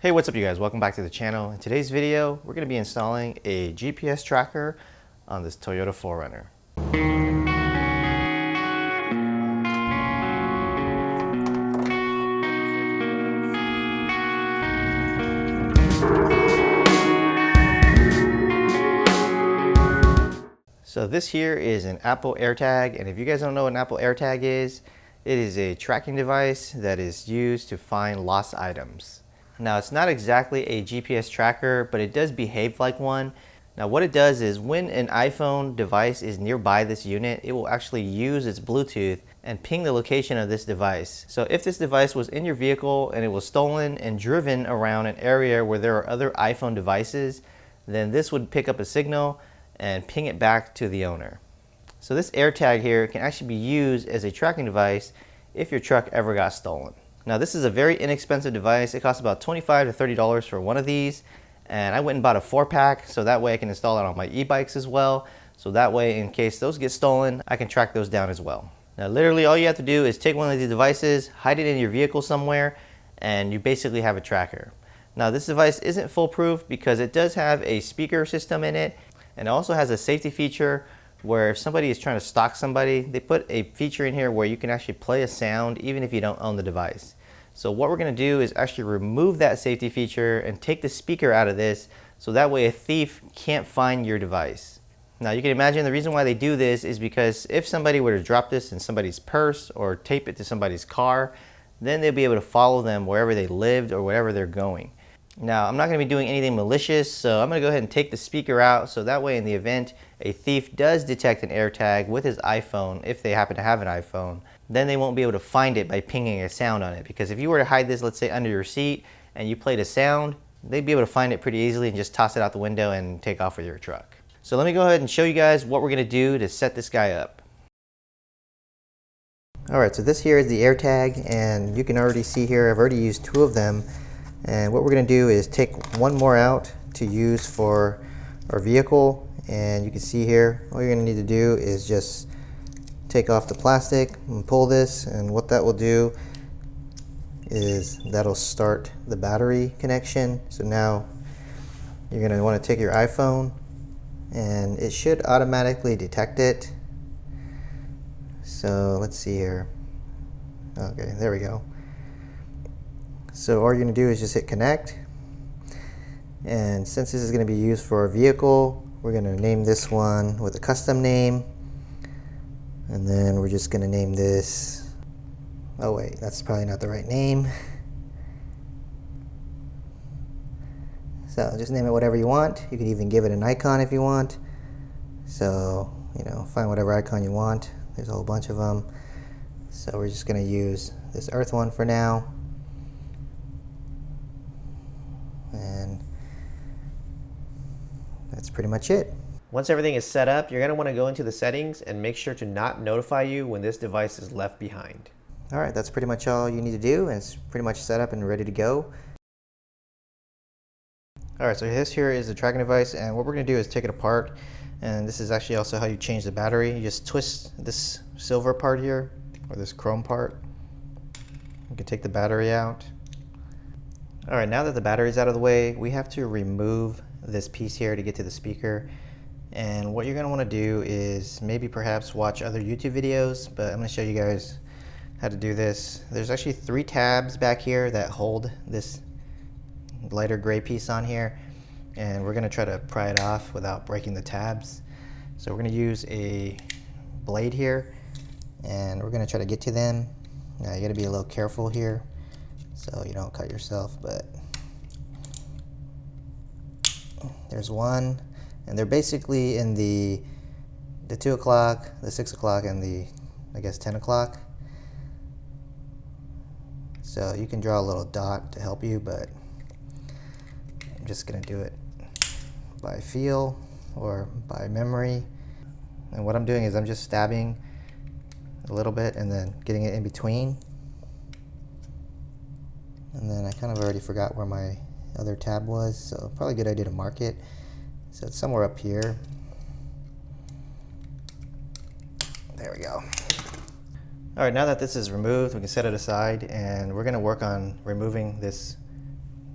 Hey, what's up you guys? Welcome back to the channel. In today's video, we're going to be installing a GPS tracker on this Toyota 4Runner. So this here is an Apple AirTag, and if you guys don't know what an Apple AirTag is, it is a tracking device that is used to find lost items. Now, it's not exactly a GPS tracker, but it does behave like one. Now, what it does is when an iPhone device is nearby this unit, it will actually use its Bluetooth and ping the location of this device. So if this device was in your vehicle and it was stolen and driven around an area where there are other iPhone devices, then this would pick up a signal and ping it back to the owner. So this AirTag here can actually be used as a tracking device if your truck ever got stolen. Now, this is a very inexpensive device. It costs about $25 to $30 for one of these, and I went and bought a 4-pack so that way I can install it on my e-bikes as well. So that way, in case those get stolen, I can track those down as well. Now, literally all you have to do is take one of these devices, hide it in your vehicle somewhere, and you basically have a tracker. Now, this device isn't foolproof because it does have a speaker system in it, and it also has a safety feature where if somebody is trying to stalk somebody, they put a feature in here where you can actually play a sound even if you don't own the device. So what we're going to do is actually remove that safety feature and take the speaker out of this so that way a thief can't find your device. Now, you can imagine the reason why they do this is because if somebody were to drop this in somebody's purse or tape it to somebody's car, then they'll be able to follow them wherever they lived or wherever they're going. Now, I'm not going to be doing anything malicious, so I'm going to go ahead and take the speaker out so that way in the event a thief does detect an AirTag with his iPhone, if they happen to have an iPhone, then they won't be able to find it by pinging a sound on it. Because if you were to hide this, let's say under your seat, and you played a sound, they'd be able to find it pretty easily and just toss it out the window and take off with your truck. So let me go ahead and show you guys what we're going to do to set this guy up. Alright, so this here is the AirTag, and you can already see here I've already used 2 of them. And what we're going to do is take one more out to use for our vehicle, and you can see here all you're going to need to do is just take off the plastic and pull this, and what that will do is that'll start the battery connection. So now you're going to want to take your iPhone and it should automatically detect it. So let's see here. Okay, there we go. So all you're going to do is just hit connect, and since this is going to be used for our vehicle, we're going to name this one with a custom name, and then we're just going to name this, oh wait, that's probably not the right name. So just name it whatever you want. You could even give it an icon if you want. So, you know, find whatever icon you want. There's a whole bunch of them. So we're just going to use this Earth one for now. And that's pretty much it. Once everything is set up, you're going to want to go into the settings and make sure to not notify you when this device is left behind. Alright, that's pretty much all you need to do, and it's pretty much set up and ready to go. Alright, so this here is the tracking device, and what we're going to do is take it apart, and this is actually also how you change the battery. You just twist this silver part here, or this chrome part. You can take the battery out. Alright, now that the battery's out of the way, we have to remove this piece here to get to the speaker. And what you're going to want to do is maybe perhaps watch other YouTube videos, but I'm going to show you guys how to do this. There's actually 3 tabs back here that hold this lighter gray piece on here, and we're going to try to pry it off without breaking the tabs. So we're going to use a blade here, and we're going to try to get to them. Now you got to be a little careful here so you don't cut yourself, but there's one, and they're basically in the 2 o'clock, the 6 o'clock, and the, I guess, 10 o'clock. So you can draw a little dot to help you, but I'm just gonna do it by feel or by memory. And what I'm doing is I'm just stabbing a little bit and then getting it in between. And then I kind of already forgot where my other tab was, so probably a good idea to mark it. So it's somewhere up here. There we go. Alright, now that this is removed, we can set it aside, and we're going to work on removing this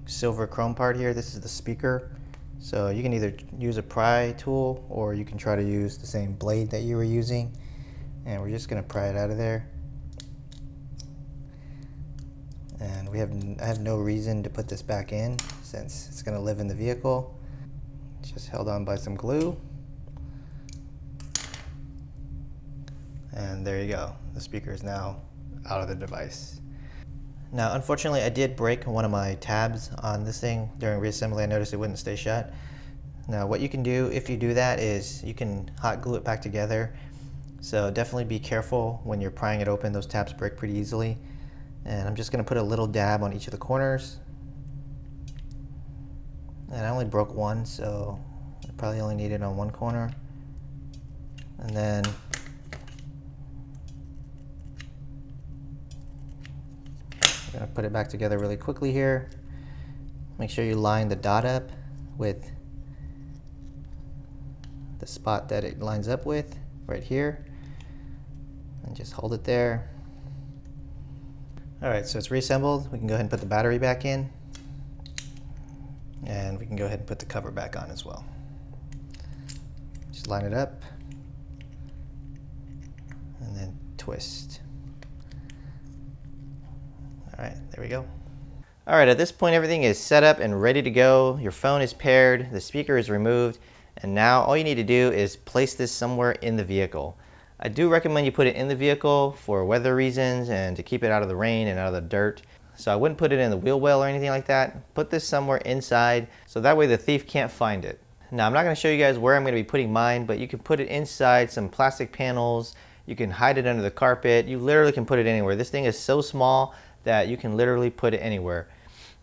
silver chrome part here. This is the speaker. So you can either use a pry tool or you can try to use the same blade that you were using. And we're just gonna pry it out of there. And I have no reason to put this back in since it's gonna live in the vehicle. It's just held on by some glue. And there you go. The speaker is now out of the device. Now, unfortunately, I did break one of my tabs on this thing during reassembly. I noticed it wouldn't stay shut. Now, what you can do if you do that is you can hot glue it back together. So definitely be careful when you're prying it open. Those tabs break pretty easily. And I'm just going to put a little dab on each of the corners. And I only broke one, so I probably only need it on one corner. And then I'm going to put it back together really quickly here. Make sure you line the dot up with the spot that it lines up with right here. And just hold it there. Alright, so it's reassembled. We can go ahead and put the battery back in. And we can go ahead and put the cover back on as well. Just line it up. And then twist. Alright, there we go. Alright, at this point everything is set up and ready to go. Your phone is paired, the speaker is removed, and now all you need to do is place this somewhere in the vehicle. I do recommend you put it in the vehicle for weather reasons and to keep it out of the rain and out of the dirt. So I wouldn't put it in the wheel well or anything like that. Put this somewhere inside so that way the thief can't find it. Now I'm not going to show you guys where I'm going to be putting mine, but you can put it inside some plastic panels. You can hide it under the carpet. You literally can put it anywhere. This thing is so small that you can literally put it anywhere.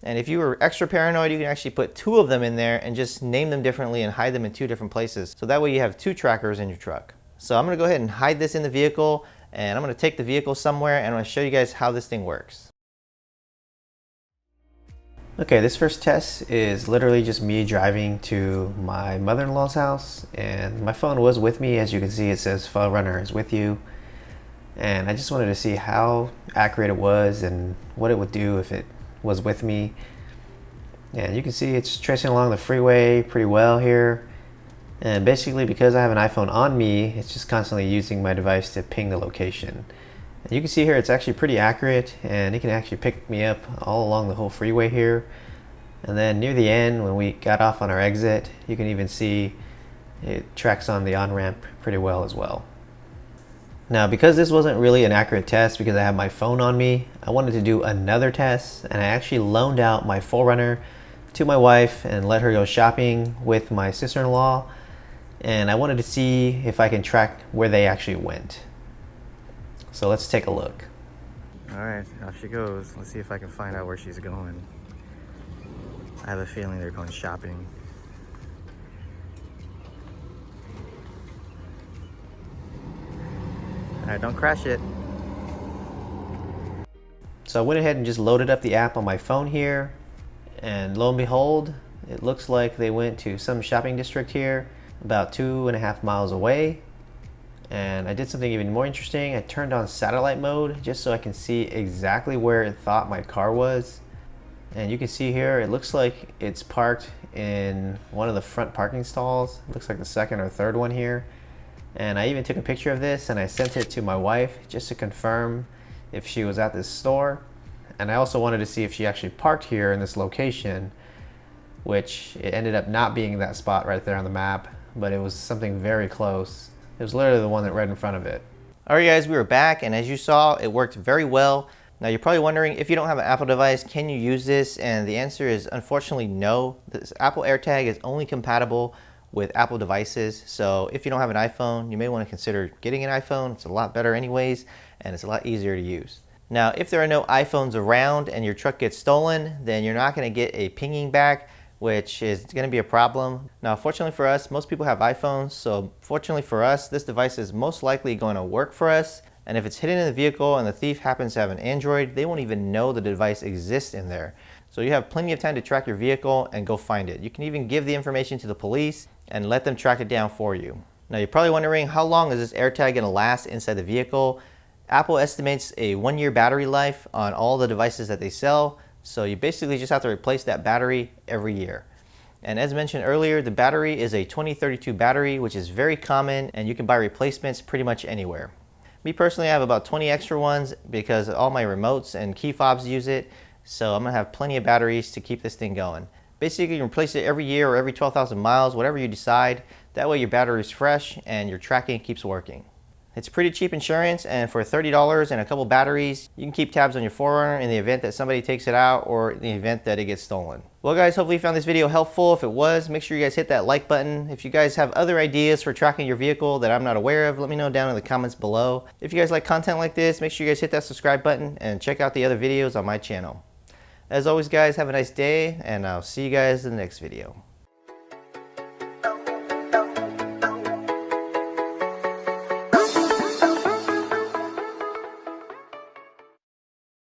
And if you were extra paranoid, you can actually put two of them in there and just name them differently and hide them in two different places. So that way you have two trackers in your truck. So I'm going to go ahead and hide this in the vehicle, and I'm going to take the vehicle somewhere and I'm going to show you guys how this thing works. Okay, this first test is literally just me driving to my mother-in-law's house, and my phone was with me. As you can see, it says 4Runner is with you. And I just wanted to see how accurate it was and what it would do if it was with me. And you can see it's tracing along the freeway pretty well here. And basically, because I have an iPhone on me, it's just constantly using my device to ping the location. And you can see here it's actually pretty accurate, and it can actually pick me up all along the whole freeway here. And then near the end, when we got off on our exit, you can even see it tracks on the on-ramp pretty well as well. Now, because this wasn't really an accurate test because I have my phone on me, I wanted to do another test, and I actually loaned out my 4Runner to my wife and let her go shopping with my sister-in-law. And I wanted to see if I can track where they actually went. So let's take a look. Alright, off she goes. Let's see if I can find out where she's going. I have a feeling they're going shopping. Alright, don't crash it. So I went ahead and just loaded up the app on my phone here. And lo and behold, it looks like they went to some shopping district here, about 2.5 miles away. And I did something even more interesting. I turned on satellite mode just so I can see exactly where it thought my car was. And you can see here, it looks like it's parked in one of the front parking stalls. It looks like the second or third one here. And I even took a picture of this and I sent it to my wife just to confirm if she was at this store. And I also wanted to see if she actually parked here in this location, which it ended up not being that spot right there on the map, but it was something very close. It was literally the one that right in front of it. Alright guys, we were back, and as you saw, it worked very well. Now you're probably wondering, if you don't have an Apple device, can you use this? And the answer is unfortunately no. This Apple AirTag is only compatible with Apple devices. So if you don't have an iPhone, you may want to consider getting an iPhone. It's a lot better anyways, and it's a lot easier to use. Now, if there are no iPhones around and your truck gets stolen, then you're not going to get a pinging back, which is going to be a problem. Now, fortunately for us, most people have iPhones, so fortunately for us, this device is most likely going to work for us. And if it's hidden in the vehicle and the thief happens to have an Android, they won't even know the device exists in there. So you have plenty of time to track your vehicle and go find it. You can even give the information to the police and let them track it down for you. Now, you're probably wondering, how long is this AirTag going to last inside the vehicle? Apple estimates a 1-year battery life on all the devices that they sell. So you basically just have to replace that battery every year. And as mentioned earlier, the battery is a 2032 battery, which is very common, and you can buy replacements pretty much anywhere. Me personally, I have about 20 extra ones because all my remotes and key fobs use it, so I'm gonna have plenty of batteries to keep this thing going. Basically, you can replace it every year or every 12,000 miles, whatever you decide. That way your battery is fresh and your tracking keeps working. It's pretty cheap insurance, and for $30 and a couple batteries, you can keep tabs on your 4Runner in the event that somebody takes it out or in the event that it gets stolen. Well guys, hopefully you found this video helpful. If it was, make sure you guys hit that like button. If you guys have other ideas for tracking your vehicle that I'm not aware of, let me know down in the comments below. If you guys like content like this, make sure you guys hit that subscribe button and check out the other videos on my channel. As always guys, have a nice day, and I'll see you guys in the next video.